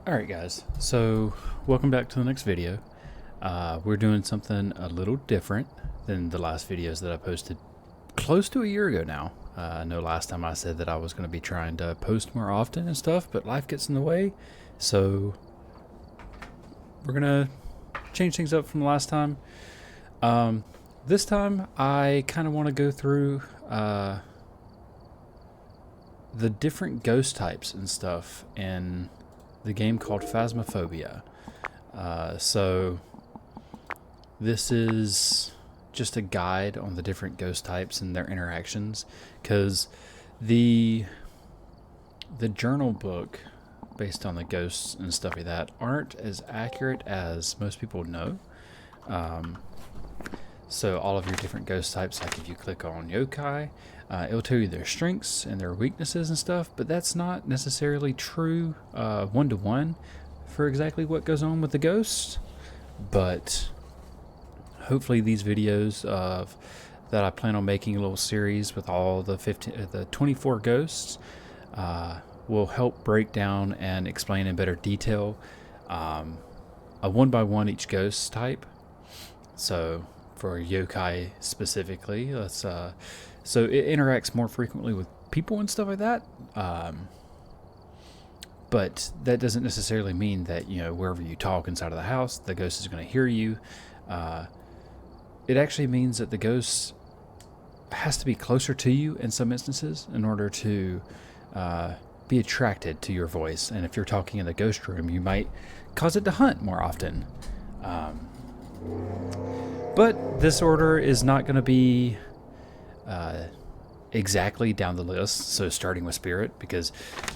Alright guys, so welcome back to the next video. We're doing something a little different than the last videos that I posted close to a year ago now. I know last time I said that I was going to be trying to post more often and stuff, but life gets in the way. So we're going to change things up from the last time. This time I kind of want to go through the different ghost types and stuff in the game called Phasmophobia. So this is just a guide on the different ghost types and their interactions, because the journal book based on the ghosts and stuff like that aren't as accurate as most people know. So all of your different ghost types, like if you click on Yokai, it'll tell you their strengths and their weaknesses and stuff, but that's not necessarily true one-to-one for exactly what goes on with the ghosts. But hopefully these videos that I plan on making a little series with all the 24 ghosts will help break down and explain in better detail a one-by-one each ghost type. So for Yokai specifically, so it interacts more frequently with people and stuff like that. But that doesn't necessarily mean that, you know, wherever you talk inside of the house, the ghost is going to hear you. It actually means that the ghost has to be closer to you in some instances in order to be attracted to your voice. And if you're talking in the ghost room, you might cause it to hunt more often. But this order is not going to be exactly down the list, so starting with spirit, because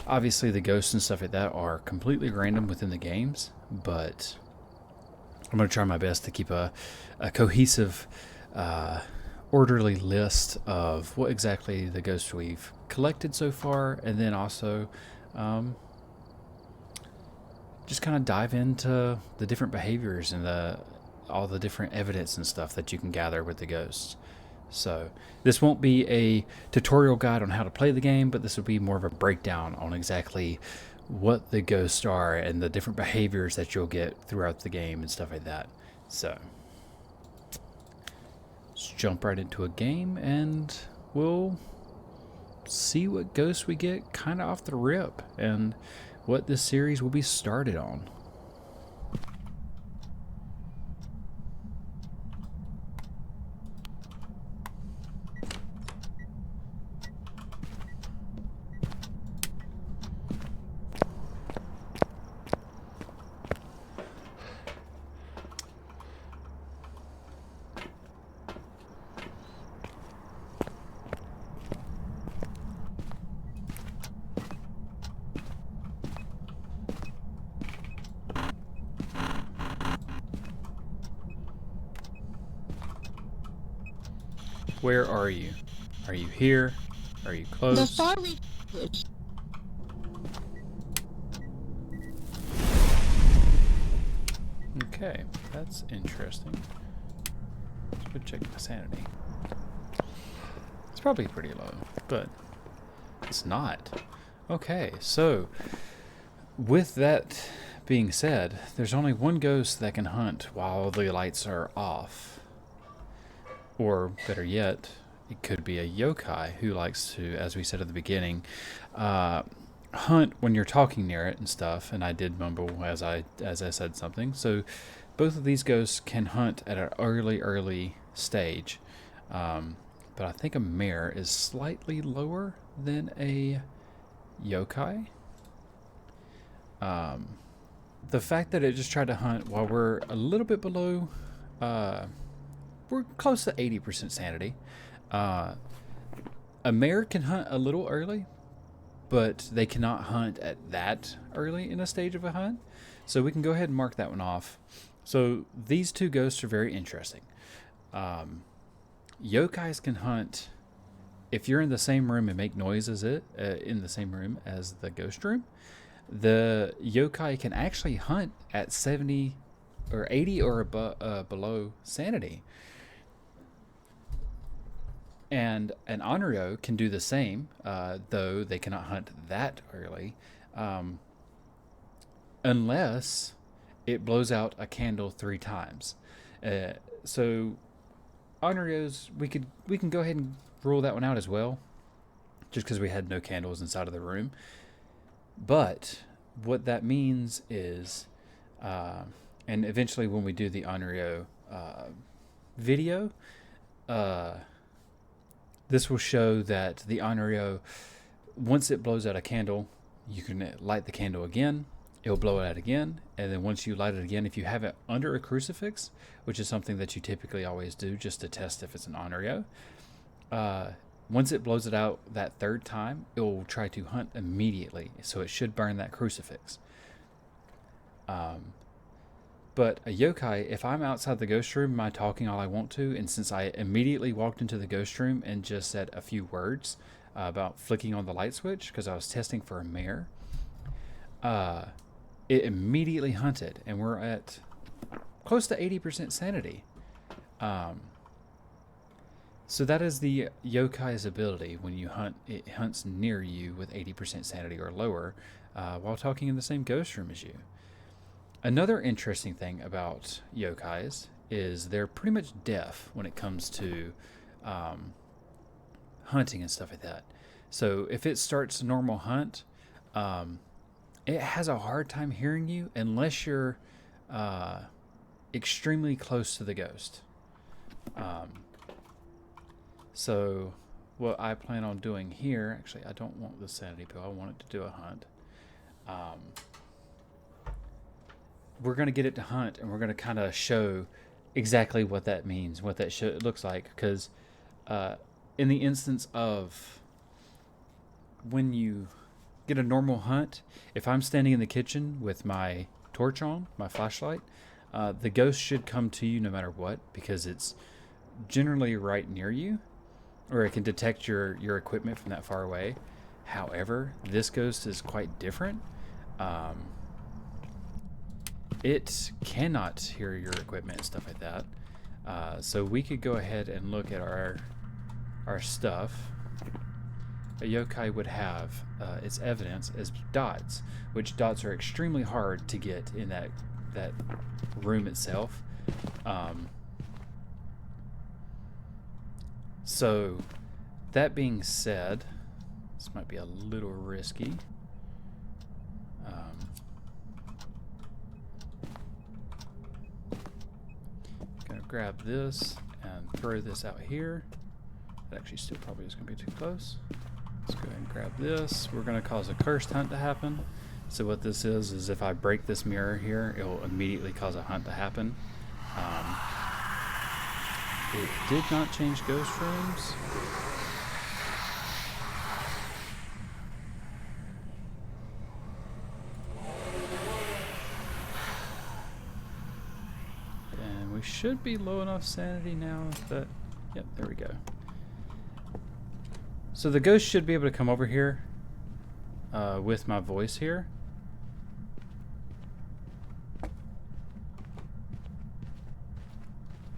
obviously the ghosts and stuff like that are completely random within the games, but I'm going to try my best to keep a cohesive, orderly list of what exactly the ghosts we've collected so far, and then also just kind of dive into the different behaviors and all the different evidence and stuff that you can gather with the ghosts. So this won't be a tutorial guide on how to play the game, but this will be more of a breakdown on exactly what the ghosts are and the different behaviors that you'll get throughout the game and stuff like that. So let's jump right into a game and we'll see what ghosts we get kind of off the rip and what this series will be started on. Where are you? Are you here? Are you close? Okay, that's interesting. Let's go check my sanity. It's probably pretty low, but it's not. Okay, so with that being said, there's only one ghost that can hunt while the lights are off. Or better yet, it could be a yokai who likes to, as we said at the beginning, hunt when you're talking near it and stuff. And I did mumble as I said something. So both of these ghosts can hunt at an early stage. But I think a mare is slightly lower than a yokai. The fact that it just tried to hunt while we're a little bit below, we're close to 80% sanity. A mare can hunt a little early, but they cannot hunt at that early in a stage of a hunt. So we can go ahead and mark that one off. So these two ghosts are very interesting. Yokais can hunt if you're in the same room and make noise as it, in the same room as the ghost room. The yokai can actually hunt at 70 or 80 or below sanity. And an Onryo can do the same, though they cannot hunt that early. unless it blows out a candle 3 times. So Onryos, we can go ahead and rule that one out as well, just because we had no candles inside of the room. But what that means is, and eventually when we do the Onryo video, this will show that the Onryo, once it blows out a candle, you can light the candle again. It'll blow it out again, and then once you light it again, if you have it under a crucifix, which is something that you typically always do just to test if it's an Onryo, once it blows it out that 3rd time, it will try to hunt immediately, so it should burn that crucifix. But a yokai, if I'm outside the ghost room, am I talking all I want to? And since I immediately walked into the ghost room and just said a few words about flicking on the light switch, because I was testing for a mare, it immediately hunted, and we're at close to 80% sanity. So that is the yokai's ability. When you hunt, it hunts near you with 80% sanity or lower, while talking in the same ghost room as you. Another interesting thing about yokais is they're pretty much deaf when it comes to hunting and stuff like that. So if it starts a normal hunt, it has a hard time hearing you unless you're extremely close to the ghost. So what I plan on doing here, actually I don't want the sanity pill, I want it to do a hunt. We're going to get it to hunt, and we're going to kind of show exactly what that means, what that looks like, because in the instance of when you get a normal hunt, if I'm standing in the kitchen with my torch on, my flashlight, the ghost should come to you no matter what, because it's generally right near you, or it can detect your equipment from that far away. However, this ghost is quite different. It cannot hear your equipment and stuff like that. So we could go ahead and look at our stuff. A yokai would have its evidence as dots, which dots are extremely hard to get in that room itself. So that being said, this might be a little risky. Gonna grab this and throw this out here. That actually still probably is gonna be too close. Let's go ahead and grab this. We're going to cause a cursed hunt to happen. So what this is if I break this mirror here, it will immediately cause a hunt to happen. It did not change ghost rooms. And we should be low enough sanity now that, yep, there we go. So the ghost should be able to come over here with my voice here.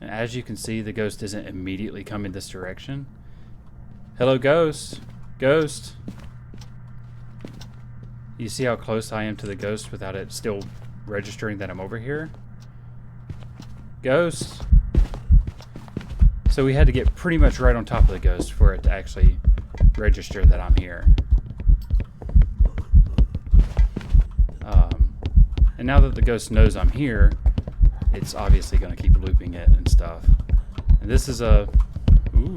And as you can see, the ghost isn't immediately coming this direction. Hello, ghost. Ghost. You see how close I am to the ghost without it still registering that I'm over here? Ghost. So we had to get pretty much right on top of the ghost for it to actually register that I'm here. And now that the ghost knows I'm here, it's obviously going to keep looping it and stuff. And this is a... Ooh.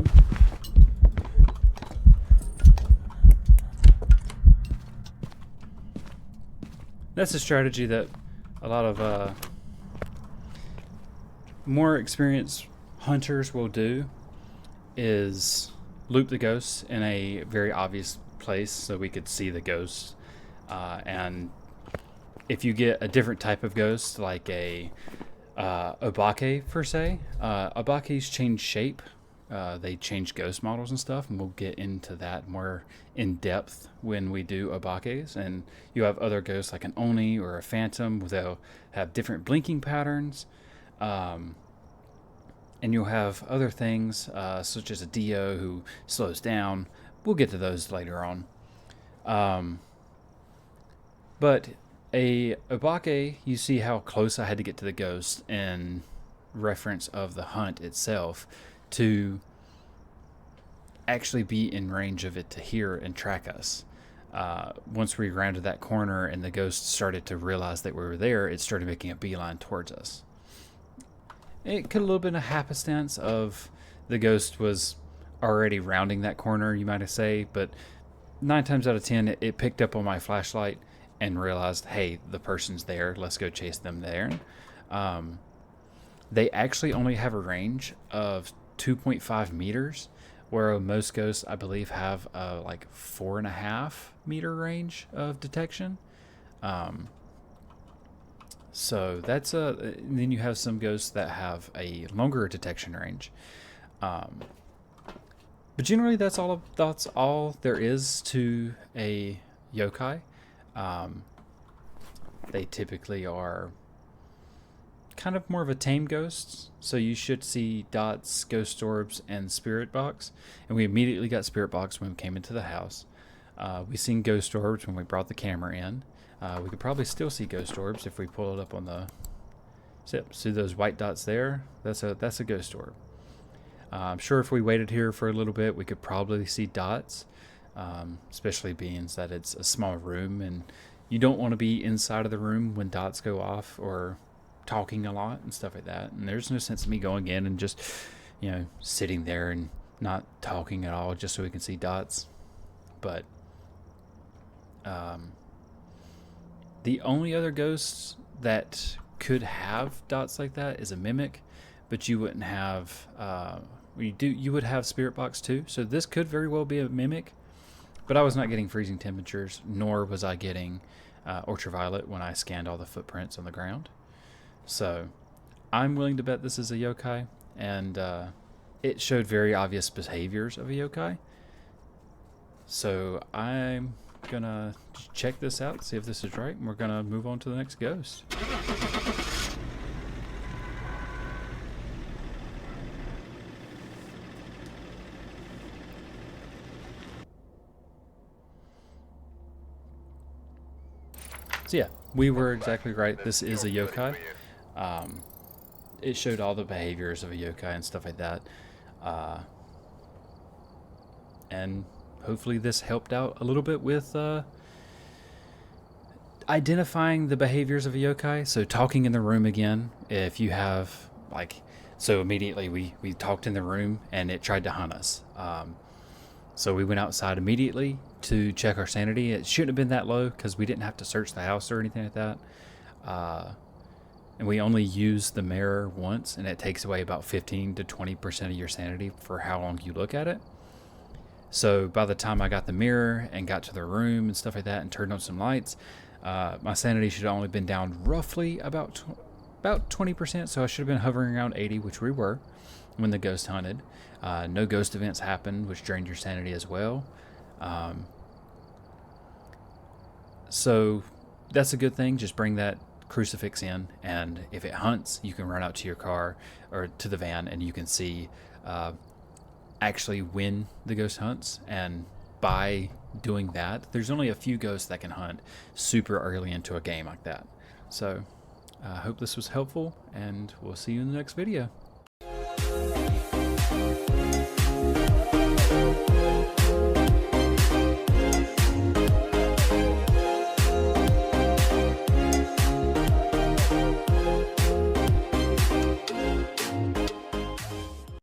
That's a strategy that a lot of more experienced hunters will do, is loop the ghosts in a very obvious place so we could see the ghosts. And if you get a different type of ghost, like a obake per se, obakes change shape. They change ghost models and stuff, and we'll get into that more in depth when we do obakes. And you have other ghosts like an oni or a phantom, they'll have different blinking patterns. And you'll have other things, such as a Dio who slows down. We'll get to those later on. But A obake, you see how close I had to get to the ghost in reference of the hunt itself to actually be in range of it to hear and track us. Once we rounded that corner and the ghost started to realize that we were there, it started making a beeline towards us. It could have a little bit of happenstance of the ghost was already rounding that corner, you might say, but 9 times out of 10, it picked up on my flashlight and realized, hey, the person's there. Let's go chase them there. They actually only have a range of 2.5 meters, where most ghosts, I believe, have like 4.5 meter range of detection. So that's then you have some ghosts that have a longer detection range. But generally, that's all there is to a yokai. They typically are kind of more of a tame ghost, so you should see dots, ghost orbs, and spirit box. And we immediately got spirit box when we came into the house. We seen ghost orbs when we brought the camera in. We could probably still see ghost orbs if we pull it up on the. See those white dots there? That's a ghost orb. I'm sure if we waited here for a little bit, we could probably see dots, especially being that it's a small room and you don't want to be inside of the room when dots go off or talking a lot and stuff like that. And there's no sense in me going in and just, sitting there and not talking at all just so we can see dots. But the only other ghosts that could have dots like that is a mimic, but you wouldn't have you would have spirit box too, so this could very well be a mimic, but I was not getting freezing temperatures, nor was I getting ultraviolet when I scanned all the footprints on the ground. So I'm willing to bet this is a yokai, and it showed very obvious behaviors of a yokai. So I'm gonna check this out, see if this is right, and we're gonna move on to the next ghost. So yeah, we were exactly right. This is a yokai. It showed all the behaviors of a yokai and stuff like that. And hopefully this helped out a little bit with identifying the behaviors of a yokai. So talking in the room again, if you have so immediately we talked in the room and it tried to hunt us. So we went outside immediately to check our sanity. It shouldn't have been that low because we didn't have to search the house or anything like that. And we only use the mirror once, and it takes away about 15 to 20% of your sanity for how long you look at it. So by the time I got the mirror and got to the room and stuff like that and turned on some lights, my sanity should have only been down roughly about 20%. So I should have been hovering around 80, which we were when the ghost hunted. No ghost events happened, which drained your sanity as well. So that's a good thing. Just bring that crucifix in, and if it hunts, you can run out to your car or to the van and you can see actually when the ghost hunts. And by doing that, there's only a few ghosts that can hunt super early into a game like that. So I hope this was helpful, and we'll see you in the next video.